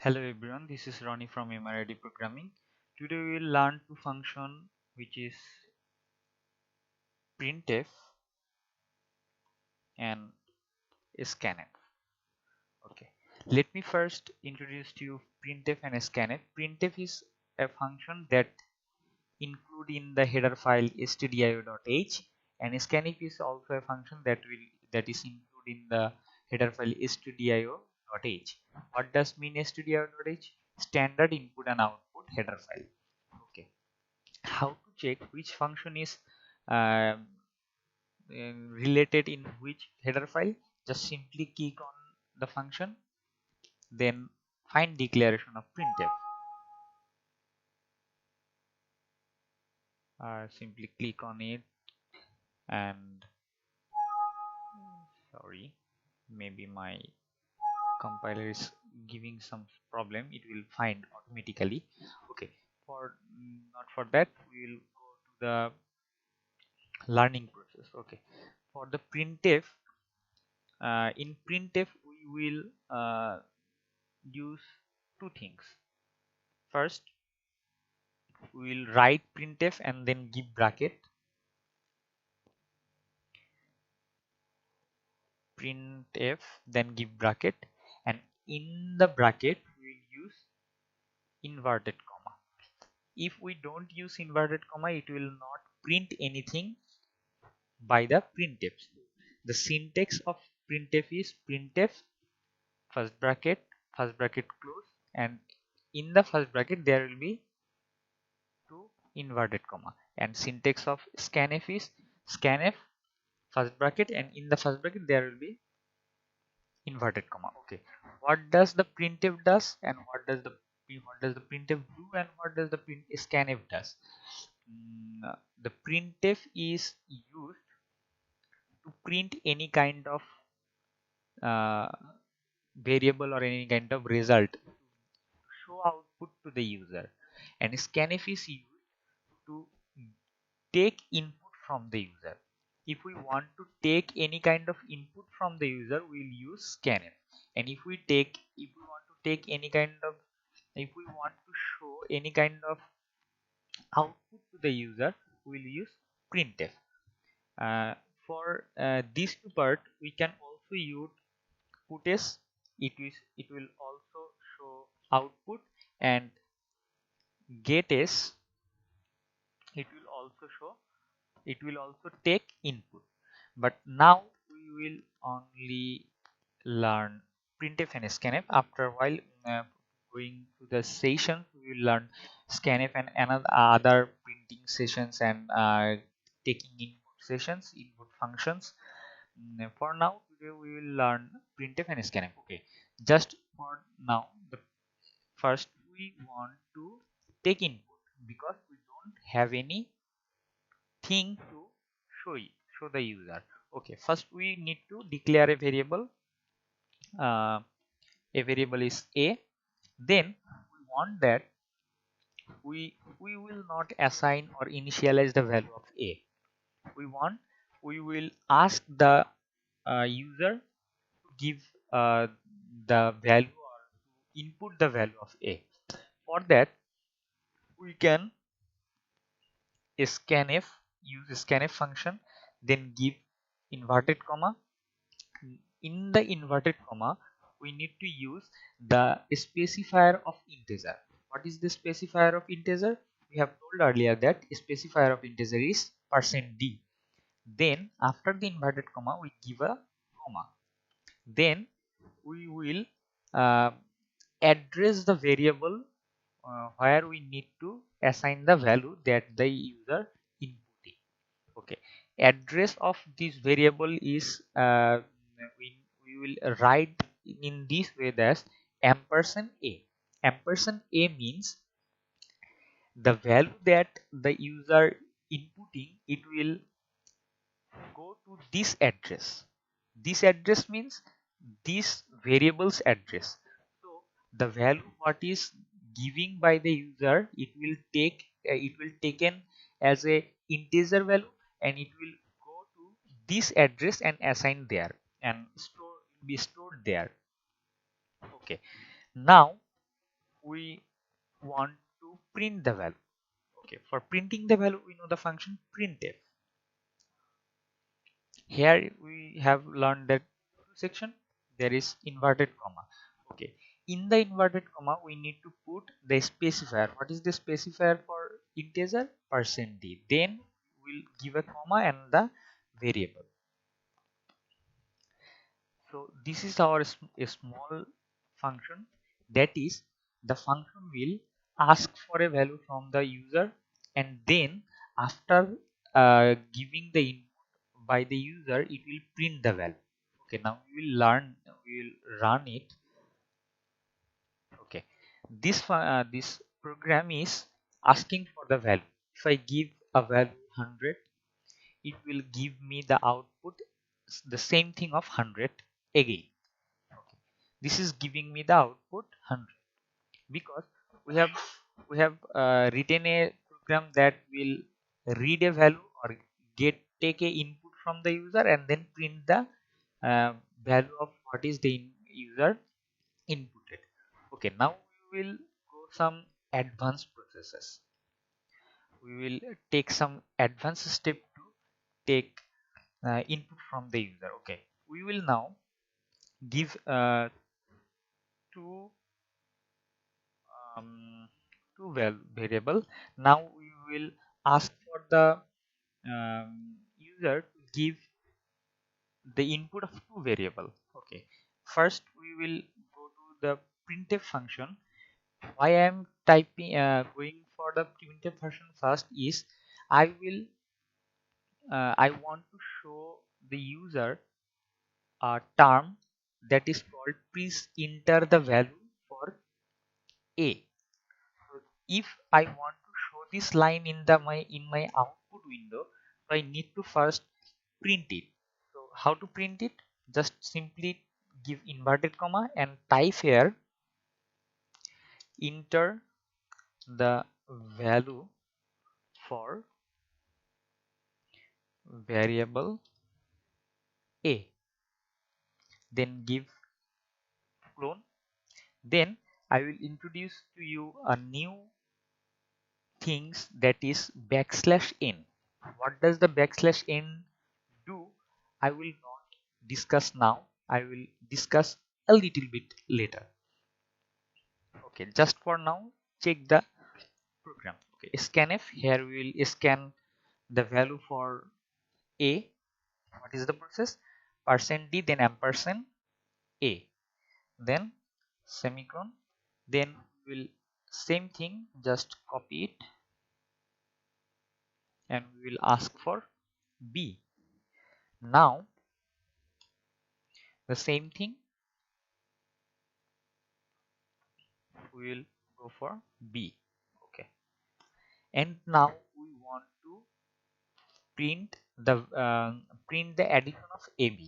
Hello everyone, this is Ronny from MRID Programming. Today we will learn two function which is printf and scanf. Okay, let me first introduce to you printf and scanf. Printf is a function that include in the header file stdio.h, and scanf is also a function that is included in the header file stdio.h. What does mean stdio.h? Standard input and output header file. Okay, how to check which function is um, related in which header file? Just simply click on the function, then find declaration of printf. Simply click on it, and sorry, maybe my compiler is giving some problem. It will find automatically. Okay, for not for that, we will go to the learning process. Okay, for the printf, in printf we will use two things. First, we will write printf and then give bracket, printf, then give bracket, and in the bracket we will use inverted comma. If we don't use inverted comma, it will not print anything by the printf. The syntax of printf is printf first bracket close, and in the first bracket there will be two inverted comma, and syntax of scanf is scanf first bracket, and in the first bracket there will be inverted comma. Okay, what does the printf does, and what does the printf do, and what does the print scanf does? The printf is used to print any kind of uh, variable or any kind of result, show output to the user, and scanf is used to take input from the user. If we want to take any kind of input from the user, we'll use scanf. And if we want to take any kind of, if we want to show any kind of output to the user, we'll use printf. uh, for these two part, we can also use puts. It will also show output, and gets, it will also show, it will also take input. But now we will only learn printf and scanf. After a while, going to the session, we will learn scanf and another other printing sessions, and taking input sessions, input functions. For now, today we will learn printf and scanf. Okay, just for now, the first we want to take input, because we don't have any thing to show the user. Okay, first we need to declare a variable. uh, a variable is a. Then we want that we will not assign or initialize the value of a. We will ask the user to give the value, or input the value of a. For that, we can use scanf function, then give inverted comma. In the inverted comma, we need to use the specifier of integer. What is the specifier of integer? We have told earlier that specifier of integer is %d. Then after the inverted comma, we give a comma. Then we will uh, address the variable where we need to assign the value that the user inputting. Okay, address of this variable is we will write in this way, as ampersand a. Ampersand a means the value that the user inputting, it will go to this address. This address means this variable's address. So the value what is giving by the user, it will taken as a integer value, and it will go to this address and assign there, and be stored there. Okay, now we want to print the value. Okay, for printing the value we know the function printf. Here we have learned that section there is inverted comma. Okay, in the inverted comma we need to put the specifier. What is the specifier for integer? %d. Then we'll give a comma and the variable. So this is our a small function, that is the function will ask for a value from the user, and then after giving the input by the user it will print the value. Okay, now we will run it. Okay, this program is asking for the value. If I give a value 100, it will give me the output the same thing of 100 again. Okay. This is giving me the output 100 because we have written a program that will read a value or take a input from the user and then print the value of what is the user inputted. Okay, now we will go some advanced processes. We will take some advanced step to take input from the user. Okay, we will now give two um, variable. Now we will ask for the user to give the input of two variable. Okay, first we will go to the printf function. Why I am typing going for the printf function first is I want to show the user a term that is called please enter the value for a. So if I want to show this line in my output window, so I need to first print it. So how to print it? Just simply give inverted comma and type here enter the value for variable a, then give clone. Then I will introduce to you a new things that is \n. What does the \n do? I will not discuss now. I will discuss a little bit later. Okay, just for now, check the program. Okay, scanf. Here we will scan the value for a. What is the process? %d, then ampersand a, then semicolon. Then we will same thing, just copy it and we will ask for b. Now the same thing we will go for b. Okay, and now we want to print the addition of ab.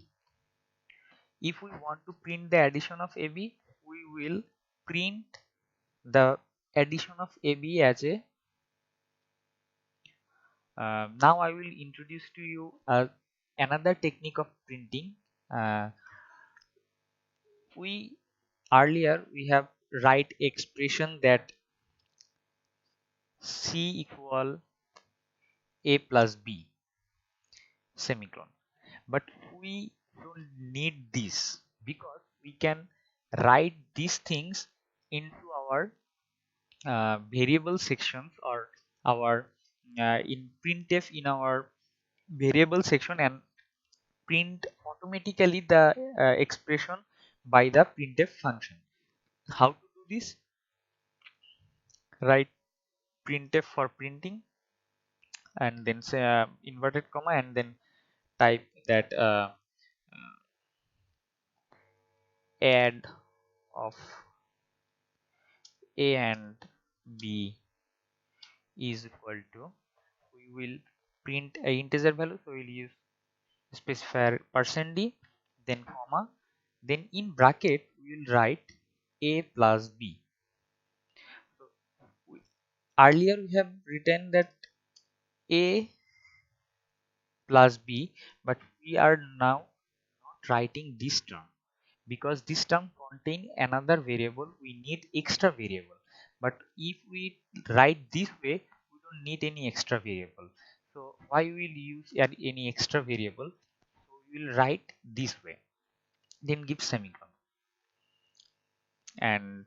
If we want to print the addition of ab, we will print the addition of ab as a now I will introduce to you another technique of printing. We earlier we have write expression that c equal a plus b semicolon, but we don't need this because we can write these things into our variable sections or our in printf in our variable section and print automatically the expression by the printf function. How to do this? Write printf for printing and then say inverted comma and then type that add of a and b is equal to, we will print a integer value, so we'll use specifier %d, then comma, then in bracket we will write a plus b. So earlier we have written that a plus b, but we are now not writing this term because this term contain another variable. We need extra variable. But if we write this way, we don't need any extra variable. So why we will use any extra variable? So we will write this way, then give semicolon, and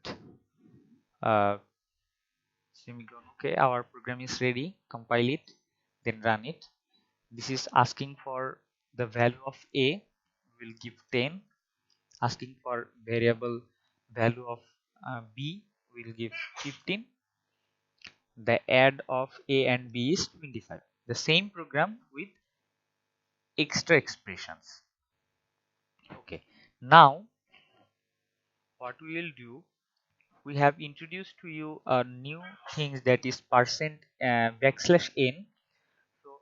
semicolon. Okay, our program is ready. Compile it, then run it. This is asking for the value of a, will give 10. Asking for variable value of b, will give 15. The add of a and b is 25. The same program with extra expressions. Okay, now what we will do, we have introduced to you a new thing, that is percent backslash n. So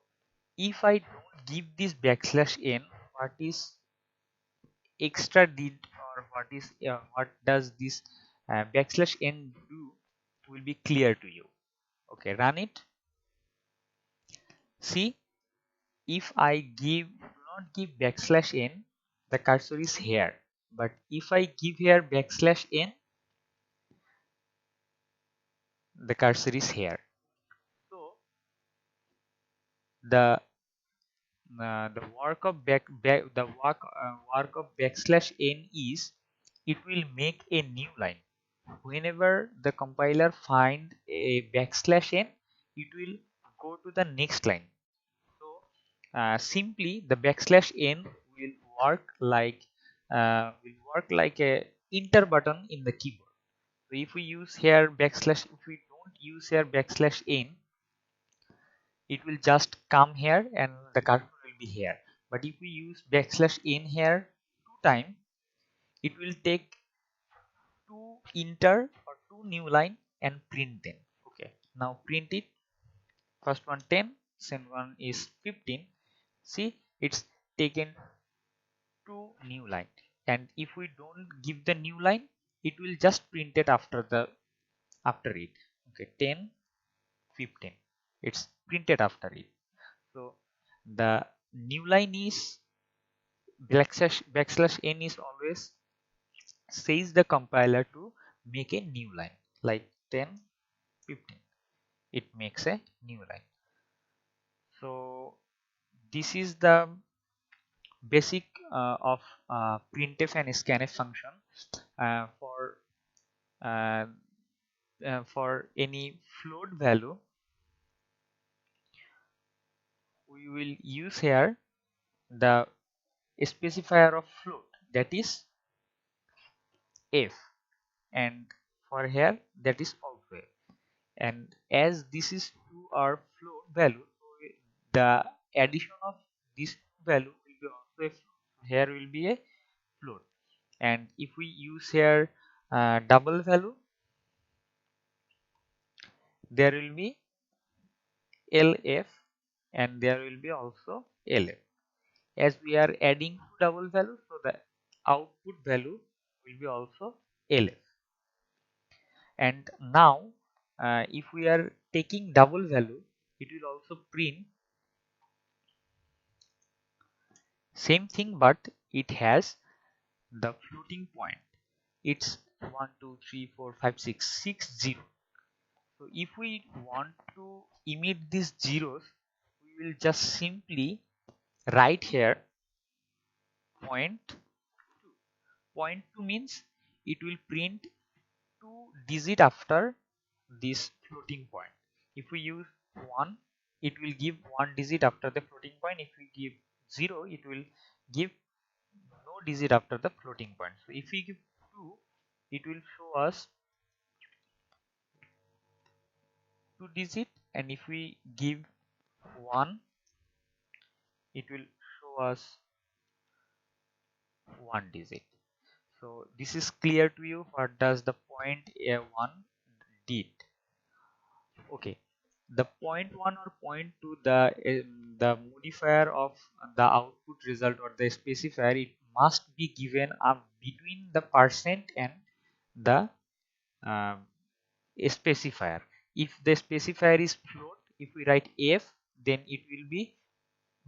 if I don't give this backslash n, what is extra did, or what does this backslash n do, will be clear to you. Okay, run it. See, if I do not give backslash n, the cursor is here, but if I give here backslash n, the cursor is here. So the work of work of backslash n is, it will make a new line. Whenever the compiler find a backslash n, it will go to the next line. So simply the backslash n will work like a enter button in the keyboard. So if we use here backslash, if we don't use here backslash n, it will just come here and the cursor will be here. But if we use backslash n here 2 times, it will take 2 enter or 2 new line and print them. Okay, now print it. First one 10, second one is 15. See, it's taken 2 new line, and if we don't give the new line, it will just print it after it. Okay, 10, 15, it's printed after it. So the new line is backslash n is always says the compiler to make a new line, like 10, 15, it makes a new line. So this is the basic of printf and scanf function. For any float value, we will use here the specifier of float, that is f, and for here that is also f. And as this is to our float value, so the addition of this value will be also a float. Here will be a float, and if we use here double value, there will be lf, and there will be also lf. As we are adding two double values, so the output value will be also lf. And now if we are taking double value, it will also print same thing, but it has the floating point. It's 1 2 3 4 5 6 6 0. So if we want to emit these zeros, we will just simply write here point 2. Point 2 means it will print 2 digit after this floating point. If we use 1, it will give 1 digit after the floating point. If we give 0, it will give no digit after the floating point. So if we give 2, it will show us 2 digit, and if we give 1, it will show us 1 digit. So this is clear to you, what does the point a1 did. Okay, the point 1 or point 2, the modifier of the output result or the specifier, it must be given up between the percent and the specifier. If the specifier is float, if we write f, then it will be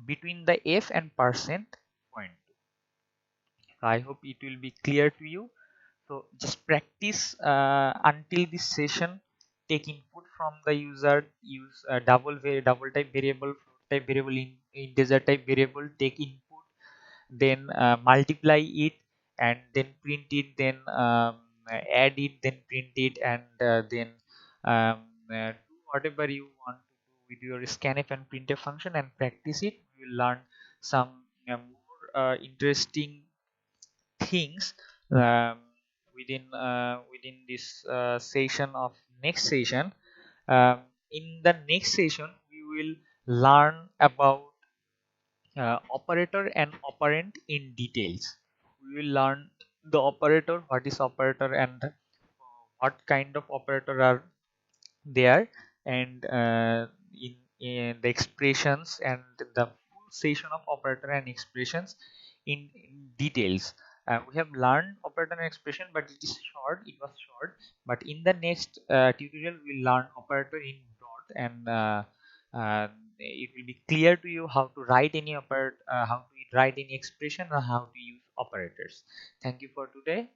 between the f and percent point. So I hope it will be clear to you. So just practice until this session. take input from the user, use a double type variable, float type variable, integer type variable, take input, then multiply it, and then print it, then add it, then print it, and then do whatever you want to do with your scanf and printf function and practice it. You will learn some more interesting things um, within this session of next session. um, in the next session we will learn about operator and operand in details. We will learn the operator, what is operator, and what kind of operator are there, and in the expressions and the full session of operator and expressions in details. We have learned operator and expression, but it is short. It was short, but in the next tutorial we'll learn operator in broad, and uh, it will be clear to you how to write any operator, how to write any expression, or how to use operators. Thank you for today.